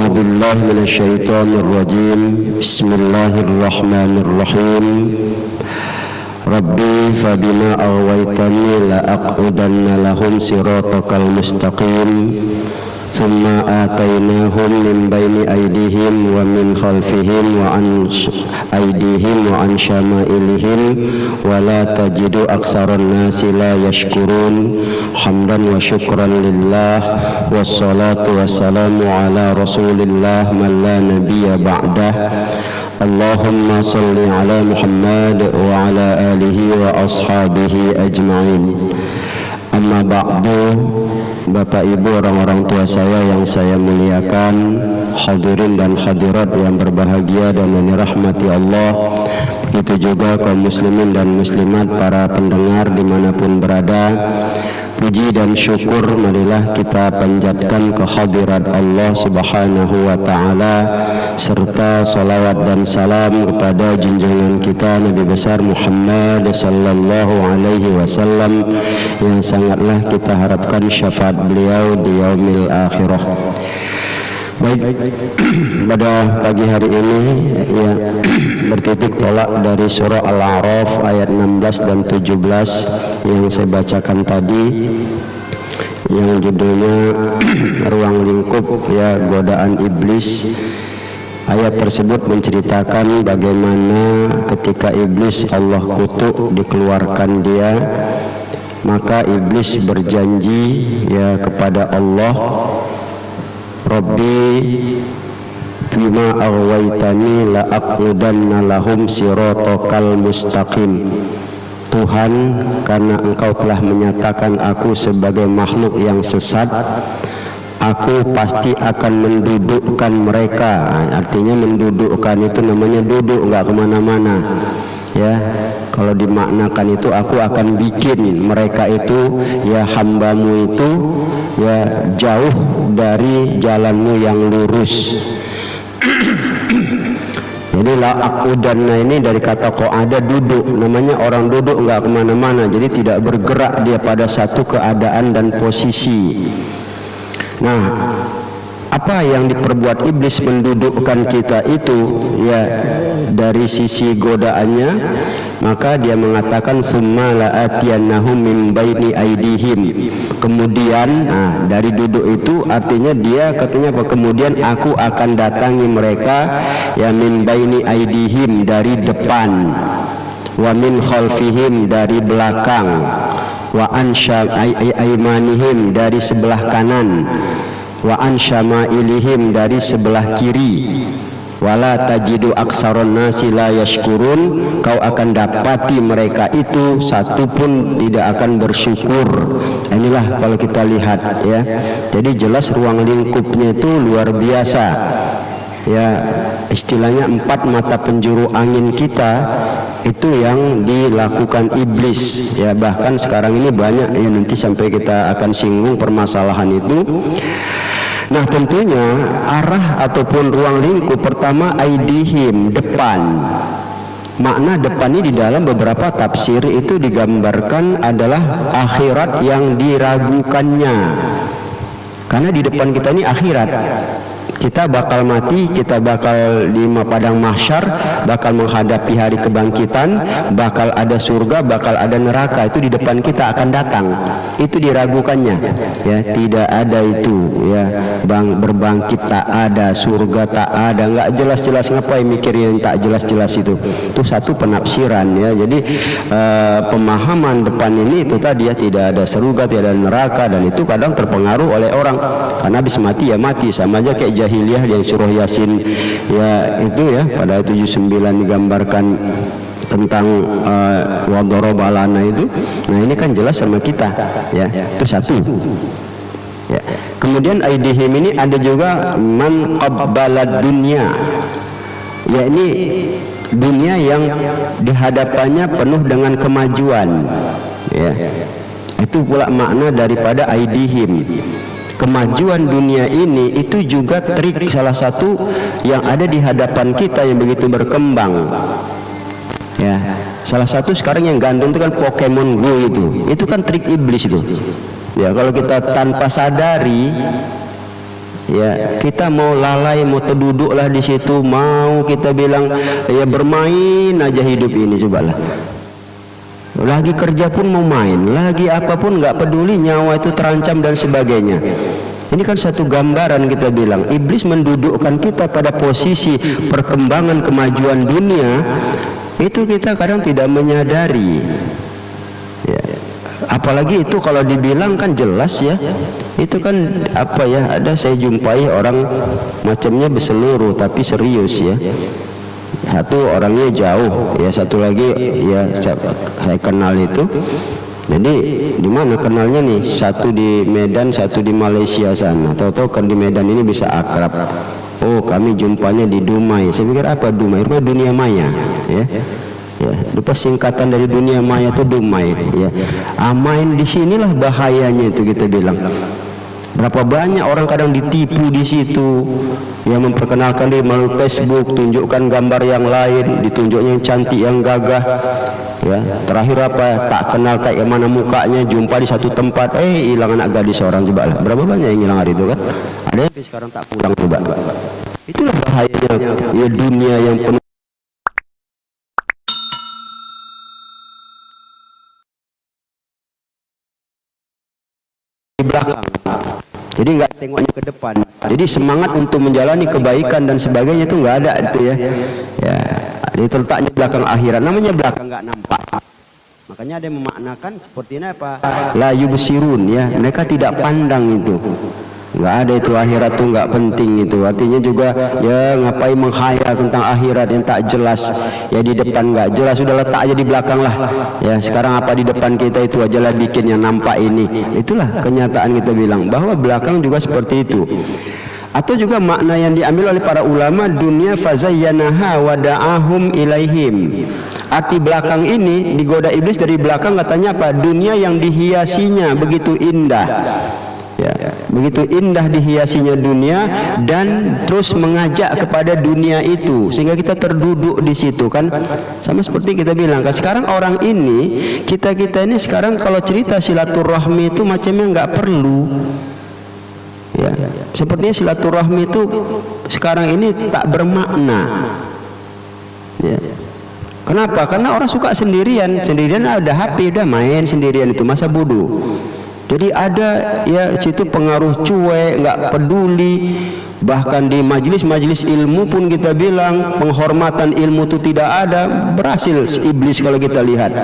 أعوذ بالله من الشيطان الرجيم. بسم الله الرحمن الرحيم. ربي فبما أغويتني لأقعدن لهم صراطك المستقيم ثم آتيناهم من بين أيديهم ومن خلفهم وعن أيديهم وعن شمائلهم ولا تجد أكثر الناس لا يشكرون حمدا وشكرا لله والصلاة والسلام على رسول الله من لا نبي بعده اللهم صل على محمد وعلى آله وأصحابه أجمعين. Amma ba'du. Bapak Ibu, orang-orang tua saya yang saya muliakan, hadirin dan hadirat yang berbahagia dan yang dirahmati Allah, begitu juga kaum muslimin dan muslimat, para pendengar dimanapun berada. Puji dan syukur marilah kita panjatkan kehadirat Allah Subhanahu wa ta'ala, serta salawat dan salam kepada junjungan kita Nabi besar Muhammad sallallahu alaihi wasallam yang sangatlah kita harapkan syafaat beliau di yaumil akhirah. Baik, pada pagi hari ini ya, bertitik tolak dari surah Al-A'raf ayat 16 dan 17 yang saya bacakan tadi, yang judulnya ruang lingkup ya godaan iblis. Ayat tersebut menceritakan bagaimana ketika iblis Allah kutuk dikeluarkan dia, maka iblis berjanji ya kepada Allah, Rabbi bima aghwaytani la aqudanna lahum siratakal mustaqim. Tuhan, karena Engkau telah menyatakan aku sebagai makhluk yang sesat, aku pasti akan mendudukkan mereka. Artinya mendudukkan itu namanya duduk, enggak kemana-mana ya. Kalau dimaknakan itu, aku akan bikin mereka itu ya, hambamu itu ya, jauh dari jalanmu yang lurus. Jadi la'aqudanna ini dari kata qa'ada, duduk. Namanya orang duduk enggak kemana-mana, jadi tidak bergerak dia pada satu keadaan dan posisi. Nah, apa yang diperbuat iblis mendudukkan kita itu ya, dari sisi godaannya, maka dia mengatakan summa la'atiyannahum min baini aidihim. Kemudian dari duduk itu artinya dia katanya apa? Kemudian aku akan datangi mereka ya, min baini aidihim dari depan, wa min khalfihim dari belakang, wa an aymanihim dari sebelah kanan, wa an syama'ilihim dari sebelah kiri. Wala tajidu aksaron nasi la yashkurun. Kau akan dapati mereka itu satu pun tidak akan bersyukur. Inilah kalau kita lihat ya. Jadi jelas ruang lingkupnya itu luar biasa ya. Istilahnya 4 mata penjuru angin kita itu yang dilakukan iblis ya. Bahkan sekarang ini banyak ya, nanti sampai kita akan singgung permasalahan itu. Nah, tentunya arah ataupun ruang lingkup pertama aidihim, depan. Makna depan ini di dalam beberapa tafsir itu digambarkan adalah akhirat yang diragukannya. Karena di depan kita ini akhirat. Kita bakal mati, kita bakal di padang mahsyar, bakal menghadapi hari kebangkitan, bakal ada surga, bakal ada neraka, itu di depan kita akan datang. Itu diragukannya ya, tidak ada itu ya, berbangkit tak ada, surga tak ada, nggak jelas-jelas. Ngapain mikirin tak jelas-jelas itu satu penafsiran ya. Jadi pemahaman depan ini itu tadi ya, tidak ada surga, tidak ada neraka, dan itu kadang terpengaruh oleh orang karena habis mati ya mati, sama aja kayak jahiliyah yang surah Yasin ya itu ya, pada 79 digambarkan tentang wadoroba lana itu. Nah, ini kan jelas sama kita ya, itu satu ya. Kemudian aidihim ini ada juga man qabbalad dunya ya, ini dunia yang dihadapannya penuh dengan kemajuan ya. Itu pula makna daripada aidihim. Kemajuan dunia ini itu juga trik salah satu yang ada di hadapan kita yang begitu berkembang ya. Salah satu sekarang yang gandum itu kan Pokemon Go, itu kan trik iblis itu ya. Kalau kita tanpa sadari Ya, kita mau lalai, mau terduduklah di situ, mau kita bilang ya bermain aja hidup ini, cobalah. Lagi kerja pun mau main, lagi apapun nggak peduli, nyawa itu terancam dan sebagainya. Ini kan satu gambaran, kita bilang iblis mendudukkan kita pada posisi perkembangan kemajuan dunia. Itu kita kadang tidak menyadari. Ya. Apalagi itu kalau dibilang kan jelas ya. Itu kan apa ya, ada saya jumpai orang macamnya berseluruh tapi serius ya. Satu orangnya jauh ya, satu lagi ya saya kenal itu. Jadi di mana kenalnya nih? Satu di Medan, satu di Malaysia sana. Tahu-tahu kan di Medan ini bisa akrab. Oh, kami jumpanya di Dumai. Saya pikir apa Dumai? Rumah dunia maya ya. Ya, lupa singkatan dari dunia maya itu Dumai ya. Main di sinilah bahayanya itu, kita bilang. Berapa banyak orang kadang ditipu di situ, yang memperkenalkan diri melalui Facebook, tunjukkan gambar yang lain, ditunjuknya yang cantik, yang gagah. Ya, terakhir apa? Tak kenal tak yang mana mukanya, jumpa di satu tempat, hilang anak gadis orang, coba lah. Berapa banyak yang hilang hari itu kan? Ada yang sekarang tak pulang, coba. Itulah bahayanya ya dunia yang penuh di belakang. Jadi nggak tengoknya ke depan. Jadi semangat untuk menjalani kebaikan dan sebagainya itu nggak ada itu ya. Ya, itu letaknya belakang akhirat. Namanya belakang nggak nampak. Makanya ada yang memaknakan seperti ini apa? La yubsirun ya. Mereka tidak pandang itu. Nggak ada itu, akhirat tuh nggak penting itu. Artinya juga ya ngapain menghayal tentang akhirat yang tak jelas. Ya di depan nggak jelas, sudah letak aja di belakang lah. Ya sekarang apa di depan kita itu ajalah bikin yang nampak ini. Itulah kenyataan, kita bilang bahwa belakang juga seperti itu. Atau juga makna yang diambil oleh para ulama, dunia fazayyanaha wa da'ahum ilaihim. Arti belakang ini digoda iblis dari belakang, katanya apa? Dunia yang dihiasinya begitu indah. Ya, begitu indah dihiasinya dunia, dan terus mengajak kepada dunia itu sehingga kita terduduk di situ kan. Sama seperti kita bilang kan sekarang orang ini, kita ini sekarang kalau cerita silaturahmi itu macamnya nggak perlu. Ya, sepertinya silaturahmi itu sekarang ini tak bermakna. Ya. Kenapa? Karena orang suka sendirian ada HP, udah main sendirian itu, masa bodoh. Jadi ada ya situ pengaruh cuek, nggak peduli. Bahkan di majelis-majelis ilmu pun kita bilang penghormatan ilmu itu tidak ada. Berhasil iblis kalau kita lihat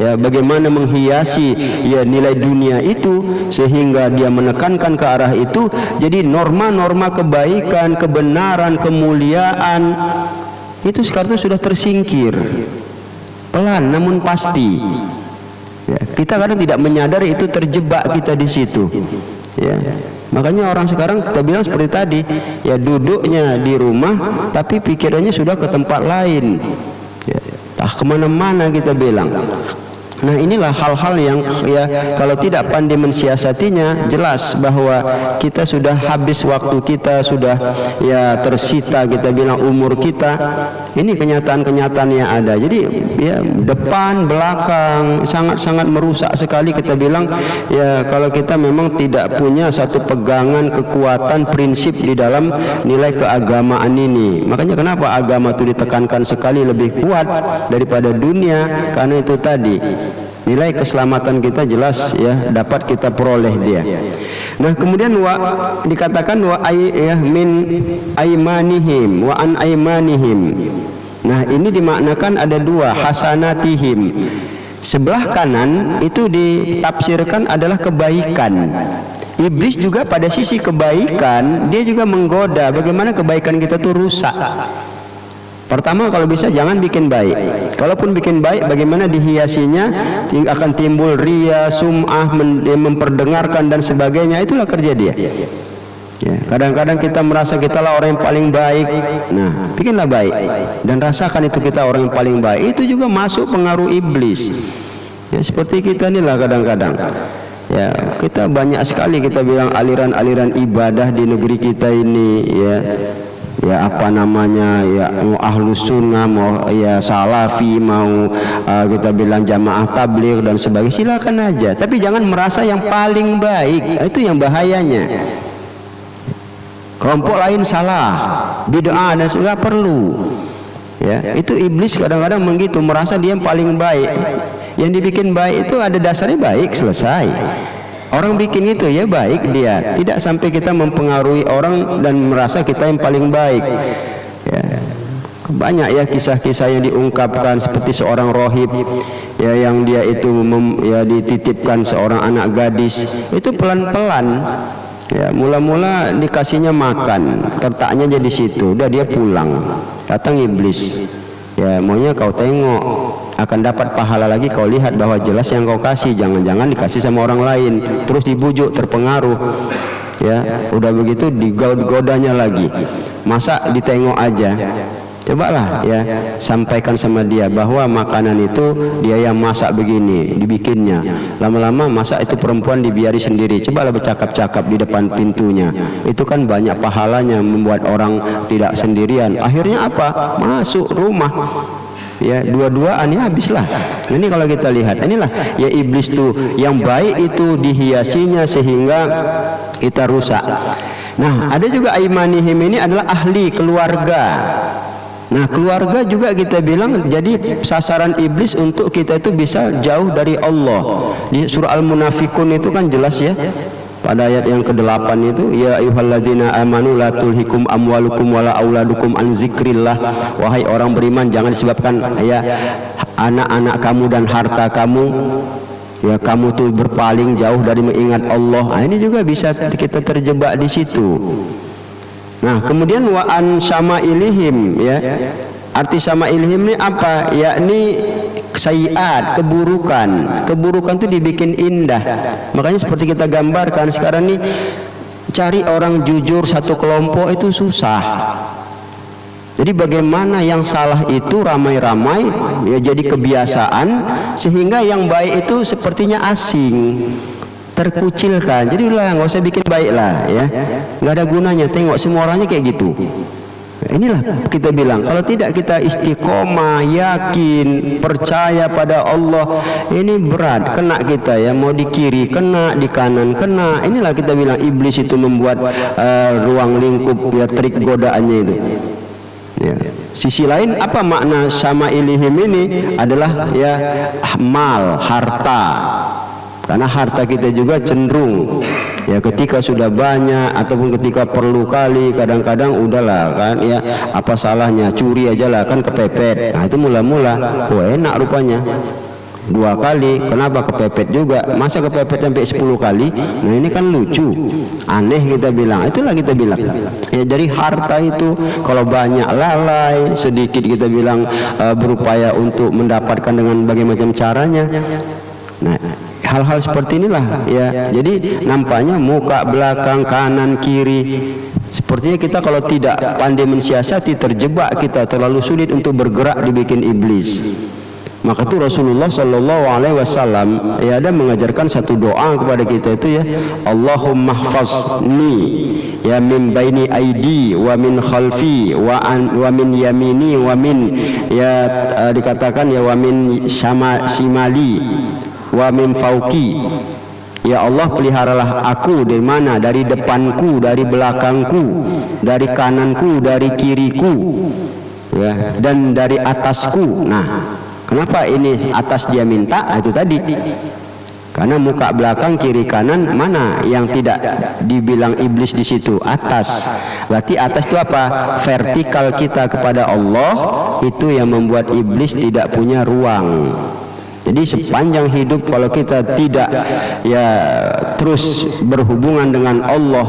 ya bagaimana menghiasi ya nilai dunia itu sehingga dia menekankan ke arah itu. Jadi norma-norma kebaikan, kebenaran, kemuliaan itu sekarang itu sudah tersingkir pelan namun pasti. Ya, kita kadang tidak menyadari itu, terjebak kita di situ. Ya, makanya orang sekarang kita bilang seperti tadi, ya duduknya di rumah, tapi pikirannya sudah ke tempat lain. Ya, kemana-mana kita bilang. Nah inilah hal-hal yang ya kalau tidak pandai mensiasatinya, jelas bahwa kita sudah habis waktu kita, sudah ya tersita kita bilang umur kita. Ini kenyataan-kenyataan yang ada. Jadi ya depan belakang sangat-sangat merusak sekali, kita bilang ya kalau kita memang tidak punya satu pegangan kekuatan prinsip di dalam nilai keagamaan ini. Makanya kenapa agama itu ditekankan sekali lebih kuat daripada dunia, karena itu tadi nilai keselamatan kita jelas ya dapat kita peroleh dia. Nah kemudian dikatakan min aimanihim wa an aimanihim. Nah ini dimaknakan ada dua, hasanatihim. Sebelah kanan itu ditafsirkan adalah kebaikan. Iblis juga pada sisi kebaikan dia juga menggoda bagaimana kebaikan kita tuh rusak. Pertama kalau bisa jangan bikin baik. Kalaupun bikin baik, bagaimana dihiasinya, akan timbul ria, sum'ah, memperdengarkan dan sebagainya. Itulah kerja dia. Ya, kadang-kadang kita merasa kita lah orang yang paling baik. Nah, bikinlah baik dan rasakan itu kita orang yang paling baik. Itu juga masuk pengaruh iblis. Ya, seperti kita inilah kadang-kadang. Ya, kita banyak sekali kita bilang aliran-aliran ibadah di negeri kita ini ya. Ya apa namanya ya, mau ahlus sunnah, mau ya salafi, mau kita bilang jamaah tabligh dan sebagainya, silakan aja, tapi jangan merasa yang paling baik. Itu yang bahayanya. kelompok lain salah, bid'ah dan segala perlu. Ya, itu iblis kadang-kadang begitu, merasa dia yang paling baik. Yang dibikin baik itu ada dasarnya baik, selesai. Orang bikin itu ya baik dia, tidak sampai kita mempengaruhi orang dan merasa kita yang paling baik. Ya. Banyak ya kisah-kisah yang diungkapkan, seperti seorang rohib ya, yang dia itu ya dititipkan seorang anak gadis. Itu pelan-pelan ya, mula-mula dikasihnya makan, tertaknya jadi situ, udah dia pulang. Datang iblis, ya maunya kau tengok, akan dapat pahala lagi, kau lihat bahwa jelas yang kau kasih, jangan-jangan dikasih sama orang lain. Terus dibujuk, terpengaruh ya, udah begitu digodanya lagi, masa ditengok aja. Cobalah ya, sampaikan sama dia bahwa makanan itu dia yang masak begini, dibikinnya. Lama-lama masak itu perempuan dibiari sendiri. Cobalah bercakap-cakap di depan pintunya. Itu kan banyak pahalanya, membuat orang tidak sendirian. Akhirnya apa? Masuk rumah. Ya, dua-duaan ya habislah. Ini kalau kita lihat, inilah ya iblis tuh, yang baik itu dihiasinya sehingga kita rusak. Nah, ada juga aimanihim, ini adalah ahli keluarga. Nah, keluarga juga kita bilang jadi sasaran iblis untuk kita itu bisa jauh dari Allah. Di surah Al-Munafikun itu kan jelas ya, pada ayat yang ke-8 itu, ya ayyuhalladzina amanu la tulhikum amwalukum wala auladukum an zikrillah. Wahai orang beriman, jangan disebabkan ya anak-anak kamu dan harta kamu ya kamu tuh berpaling jauh dari mengingat Allah. Nah, ini juga bisa kita terjebak di situ. Nah, kemudian wa an syama'ilihim ya. Arti syama'ilihim ini apa? Yakni sayiat, keburukan. Keburukan itu dibikin indah. Makanya seperti kita gambarkan sekarang nih, cari orang jujur satu kelompok itu susah. Jadi bagaimana yang salah itu ramai-ramai ya jadi kebiasaan, sehingga yang baik itu sepertinya asing, terkucilkan. Jadi udah nggak usah bikin baik lah ya, nggak ada gunanya. Tengok semua orangnya kayak gitu. Inilah kita bilang, kalau tidak kita istiqomah, yakin, percaya pada Allah, ini berat, kena kita ya, mau di kiri kena, di kanan kena. Inilah kita bilang iblis itu membuat ruang lingkup ya, trik godaannya itu ya. Sisi lain, apa makna sama ilihim ini adalah ya mal, harta. Karena harta kita juga cenderung ya, ketika sudah banyak ataupun ketika perlu kali, kadang-kadang udahlah kan ya, apa salahnya curi aja lah kan, kepepet. Nah itu mula-mula enak rupanya 2 kali, kenapa kepepet juga, masa kepepet sampai 10 kali. Nah ini kan lucu, aneh kita bilang. Itulah kita bilang ya, dari harta itu kalau banyak lalai, sedikit kita bilang berupaya untuk mendapatkan dengan berbagai macam caranya. Nah hal-hal seperti inilah ya, jadi nampaknya muka, belakang, kanan, kiri. Sepertinya kita kalau tidak pandai mensiasati, terjebak kita, terlalu sulit untuk bergerak dibikin iblis. Maka itu Rasulullah Shallallahu Alaihi Wasallam ya ada mengajarkan satu doa kepada kita itu ya, Allahumma hfazni ya min baini aidi wa min khalfi wa min yamini wa min ya dikatakan ya wa min shimali wa min fauki. Ya Allah, peliharalah aku dari mana? Dari depanku, dari belakangku, dari kananku, dari kiriku ya, dan dari atasku. Nah, kenapa ini atas dia minta? Itu tadi, karena muka, belakang, kiri, kanan, mana yang tidak dibilang iblis di situ? Atas. Berarti atas itu apa? Vertikal kita kepada Allah, itu yang membuat iblis tidak punya ruang. Jadi sepanjang hidup kalau kita tidak ya terus berhubungan dengan Allah,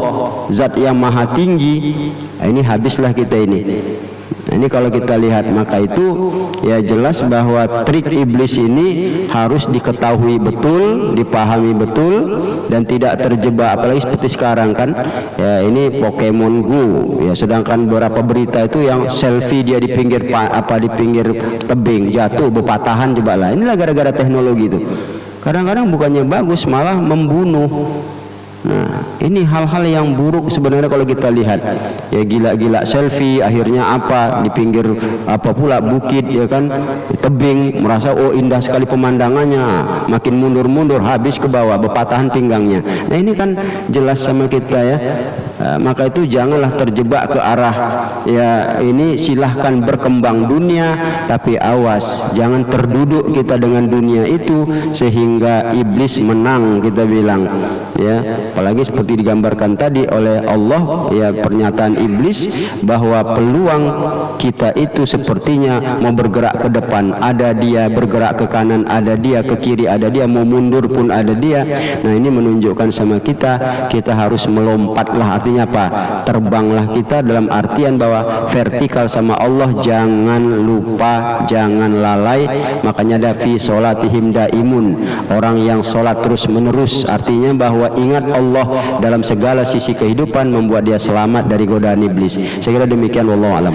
zat yang maha tinggi, ini habislah kita ini. Nah, ini kalau kita lihat, maka itu ya jelas bahwa trik iblis ini harus diketahui betul, dipahami betul, dan tidak terjebak. Apalagi seperti sekarang kan ya, ini Pokemon Go ya, sedangkan beberapa berita itu yang selfie dia di pinggir di pinggir tebing, jatuh berpatahan juga lah. Inilah gara-gara teknologi itu. Kadang-kadang bukannya bagus, malah membunuh Nah, ini hal-hal yang buruk sebenarnya kalau kita lihat. Ya, gila-gila selfie, akhirnya apa di pinggir apa pula bukit, ya kan, tebing, merasa oh indah sekali pemandangannya, makin mundur-mundur habis ke bawah, berpatahan pinggangnya. Nah, ini kan jelas sama kita ya. Maka itu janganlah terjebak ke arah ya ini, silahkan berkembang dunia, tapi awas jangan terduduk kita dengan dunia itu sehingga iblis menang, kita bilang ya. Apalagi seperti digambarkan tadi oleh Allah ya, pernyataan iblis bahwa peluang kita itu sepertinya mau bergerak ke depan ada dia, bergerak ke kanan ada dia, ke kiri ada dia, mau mundur pun ada dia. Nah, ini menunjukkan sama kita harus melompatlah. Artinya apa? Terbanglah kita dalam artian bahwa vertikal sama Allah, jangan lupa, jangan lalai. Makanya ada fi sholatihim daimun, orang yang sholat terus menerus, artinya bahwa ingat Allah dalam segala sisi kehidupan membuat dia selamat dari godaan iblis. Saya kira demikian, wallahu alam.